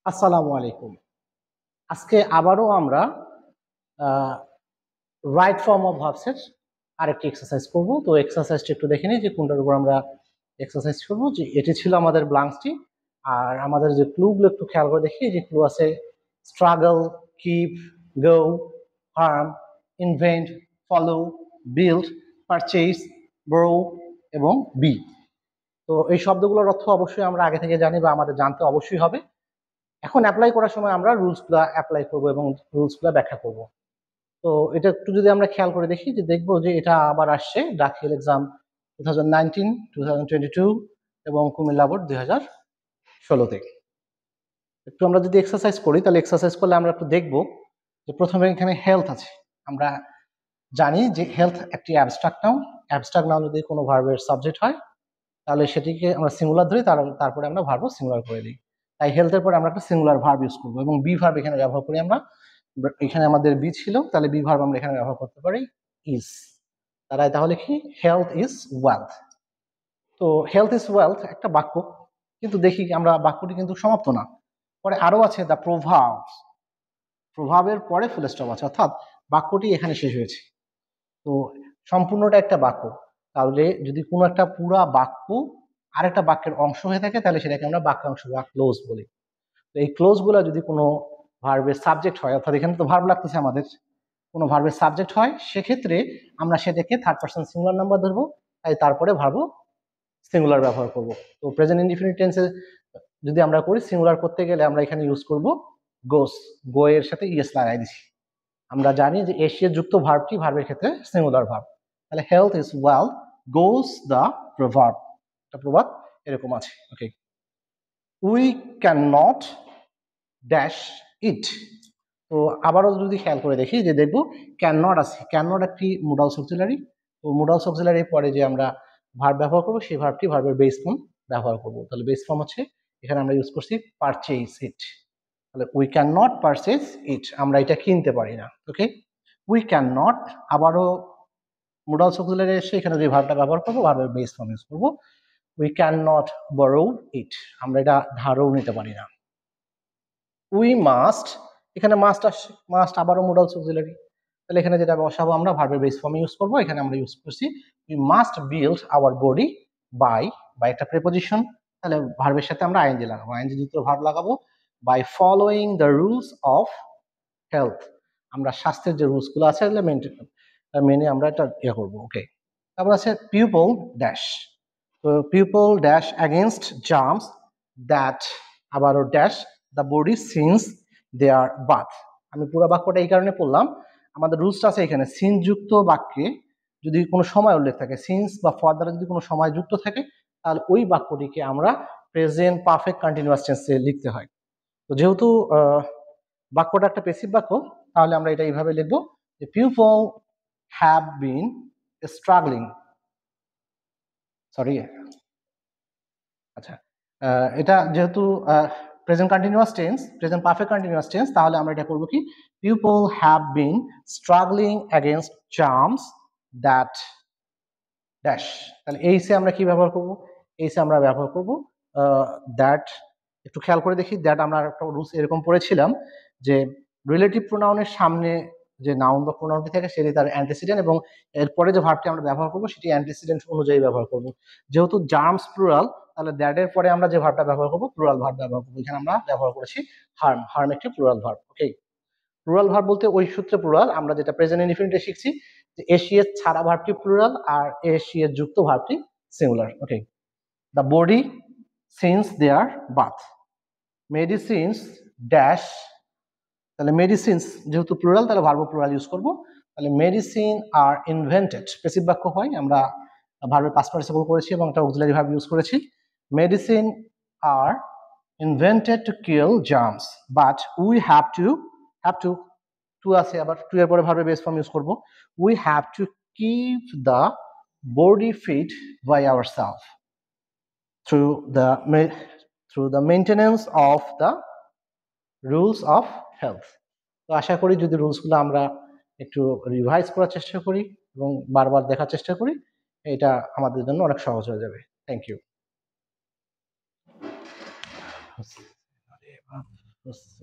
আসসালামু আলাইকুম। আজকে আবারও আমরা রাইট ফর্ম অফ ভার্বসের আরেকটি এক্সারসাইজ করব। তো এক্সারসাইজটা একটু দেখে নিই যে কোনটার উপর আমরা এক্সারসাইজ করব। যে এটি ছিল আমাদের ব্লাঙ্কসটি, আর আমাদের যে ক্লুগুলো একটু খেয়াল করে দেখি। যে ক্লু আছে struggle, keep, go, harm, invent, follow, build, purchase, bro এবং বি। তো এই শব্দগুলোর অর্থ অবশ্যই আমরা আগে থেকে জানি বা আমাদের জানতে অবশ্যই হবে। এখন অ্যাপ্লাই করার সময় আমরা রুলসগুলো অ্যাপ্লাই করব এবং রুলসগুলো ব্যাখ্যা করব। তো এটা একটু যদি আমরা খেয়াল করে দেখি, যে দেখবো যে এটা আবার আসছে দাখিল এক্সাম 2019, 2022 এবং কুমিল্লা বোর্ড 2016-তে। একটু আমরা যদি এক্সারসাইজ করি, তাহলে এক্সারসাইজ করলে আমরা একটু দেখবো যে প্রথমে এখানে হেলথ আছে। আমরা জানি যে হেলথ একটি অ্যাবস্ট্রাক্ট নাউন। অ্যাবস্ট্রাক্ট নাউন যদি কোনো ভার্বের সাবজেক্ট হয়, তাহলে সেটিকে আমরা সিঙ্গুলার ধরি, তারপরে আমরা ভার্বও সিঙ্গুলার করে দিই। তাই হেলথের পরে আমরা একটা সিঙ্গুলার ভার্ব ইউজ করবো এবং বি ভার্ব এখানে ব্যবহার করি আমরা। এখানে আমাদের বি ছিল, তাহলে বি ভার্ব আমরা এখানে ব্যবহার করতে পারি ইজ। তাহলে কি, হেলথ ইজ ওয়েলথ। তো হেলথ ইজ ওয়েলথ একটা বাক্য, কিন্তু দেখি আমরা বাক্যটি কিন্তু সমাপ্ত না। পরে আরো আছে দ্য প্রভাব। প্রভাবের পরে ফুল স্টপ আছে, অর্থাৎ বাক্যটি এখানে শেষ হয়েছে। তো সম্পূর্ণটা একটা বাক্য। তাহলে যদি কোনো একটা পুরা বাক্য আরেকটা বাক্যের অংশ হয়ে থাকে, তাহলে সেটাকে আমরা বাক্যাংশ বা ক্লোজ বলি। তো এই ক্লোজ গুলা যদি কোনো ভার্বের সাবজেক্ট হয়, অর্থাৎ এখানে তো ভার্ব লাগতেছে আমাদের, কোনো ভার্বের সাবজেক্ট হয়, সেক্ষেত্রে আমরা সেটাকে থার্ড পারসন সিঙ্গুলার নাম্বার ধরবো, তাই তারপরে ভার্বও সিঙ্গুলার ব্যবহার করব। তো প্রেজেন্ট ইনডিফিনিট টেন্সে যদি আমরা করি, সিঙ্গুলার করতে গেলে আমরা এখানে ইউজ করব গোস। গো এর সাথে ইএস লাগাই দিছি। আমরা জানি যে এসিয়ার যুক্ত ভার্বটি ভার্বের ক্ষেত্রে সিঙ্গুলার ভার্ব। তাহলে health is well goes the প্রভাব। একটা প্রবাদ এরকম আছে। Okay, we can not dash it. তো আবারও যদি খেয়াল করে দেখি, যে দেখবো ক্যান নট আছে। ক্যান নট একটি মোডালস অক্সিলারি। তো মোডালস অক্সিলারির পরে যে আমরা ভার্ব ব্যবহার করবো, সেই ভার্বটি ভার্বের বেস ফর্ম ব্যবহার করবো। তাহলে বেস ফর্ম হচ্ছে, এখানে আমরা ইউজ করছি পারচেজ ইট। তাহলে উই ক্যান নট পারচেজ ইট, আমরা এটা কিনতে পারি না। ওকে, উই ক্যান নট, আবারও মোডালস অক্সিলারি এসে এখানে যে ভার্বটা ব্যবহার করবো, ভার্বের বেস ফর্ম ইউজ করবো। উই ক্যান নট বরো ইট, আমরা এটা ধারও নিতে পারি না। উই মাস্ট, এখানে মাস্ট আসছে, মাস্ট আবারও মোডালস অক্সিলারি। তাহলে এখানে যেটা বসাবো আমরা ভার্বের বেস ফর্ম ইউজ করবো। এখানে আমরা ইউজ করছি we must build our body by, by একটা প্রিপোজিশন। তাহলে ভার্বের সাথে আমরা আইএনজি লাগাবো, আইএনজি যুক্ত ভার্ব লাগাবো। By following the rules of health, আমরা স্বাস্থ্যের যে রুলস গুলো আছে মেনে আমরা এটা ইয়ে করবো। ওকে, তারপর আছে পিপল ড্যাশ। তো people dash against germs that, আবারও dash the body since they are bath. আমি পুরো বাক্যটা এই কারণে পড়লাম, আমাদের রুলসটা আছে এখানে সিন্স যুক্ত বাক্যে যদি কোনো সময় উল্লেখ থাকে, সিন্স বা ফর দ্বারা যদি কোনো সময় যুক্ত থাকে, তাহলে ওই বাক্যটিকে আমরা প্রেজেন্ট পারফেক্ট কন্টিনিউয়াস টেন্সে লিখতে হয়। তো যেহেতু বাক্যটা একটা প্যাসিভ বাক্য, তাহলে আমরা এটা এইভাবে লিখবো যে people have been struggling, sorry, আচ্ছা, এটা যেহেতু present continuous tense, present perfect continuous tense, তাহলে আমরা এটা করবো কি, people have been struggling against charms that dash. তাহলে এইসে আমরা কি ব্যবহার করব, এইসে আমরা ব্যবহার করব দ্যাট। একটু খেয়াল করে দেখি, দ্যাট আমরা একটা রুলস এরকম পড়েছিলাম যে রিলেটিভ প্রোনাউনের সামনে যে নাউন বা প্রোনাউনটি থাকে, সেটি তার অ্যান্টিসিডেন্ট, এবং এরপরে যে ভার্বটি আমরা ব্যবহার করবো সেটি অ্যান্টিসিডেন্ট অনুযায়ী ব্যবহার করব। যেহেতু জার্মস প্লুরাল, তাহলে দ্যাট এর পরে আমরা যে ভার্বটা ব্যবহার করবো প্লুরাল ভার্ব ব্যবহার করবো। এখানে আমরা ব্যবহার করেছি হার্ম। হার্ম একটি প্লুরাল ভার্ব। ওকে, প্লুরাল ভার্ব বলতে ওই সূত্রে প্লুরাল, আমরা যেটা প্রেজেন্ট ইনডিফিনিটে শিখছি যে এসিএস ছাড়া ভার্বটি প্লুরাল আর এসিএস যুক্ত ভার্বটি singular. Okay, the body since they're bath, medicines dash. তাহলে মেডিসিনস যেহেতু প্লুরাল, তাহলে ভার্ব প্লুরাল ইউজ করব। তাহলে মেডিসিন আর ইনভেন্টেড, প্যাসিভ বাক্য হয়, আমরা ভার্বের পাস্ট পার্টিসিপল করেছি এবং একটা অক্সিলারি ভার্ব ইউজ করেছি। Medicine are invented to kill germs, but we have to to আছে, আবার টু এর পরে ভার্বের বেস ফর্ম ইউজ করব। We have to keep the body fit by ourselves through the maintenance of the rules of health. তো আশা করি যদি রুলসগুলো আমরা একটু রিভাইজ করার চেষ্টা করি এবং বারবার দেখার চেষ্টা করি, এটা আমাদের জন্য অনেক সহজ হয়ে যাবে। Thank you. বুঝছি।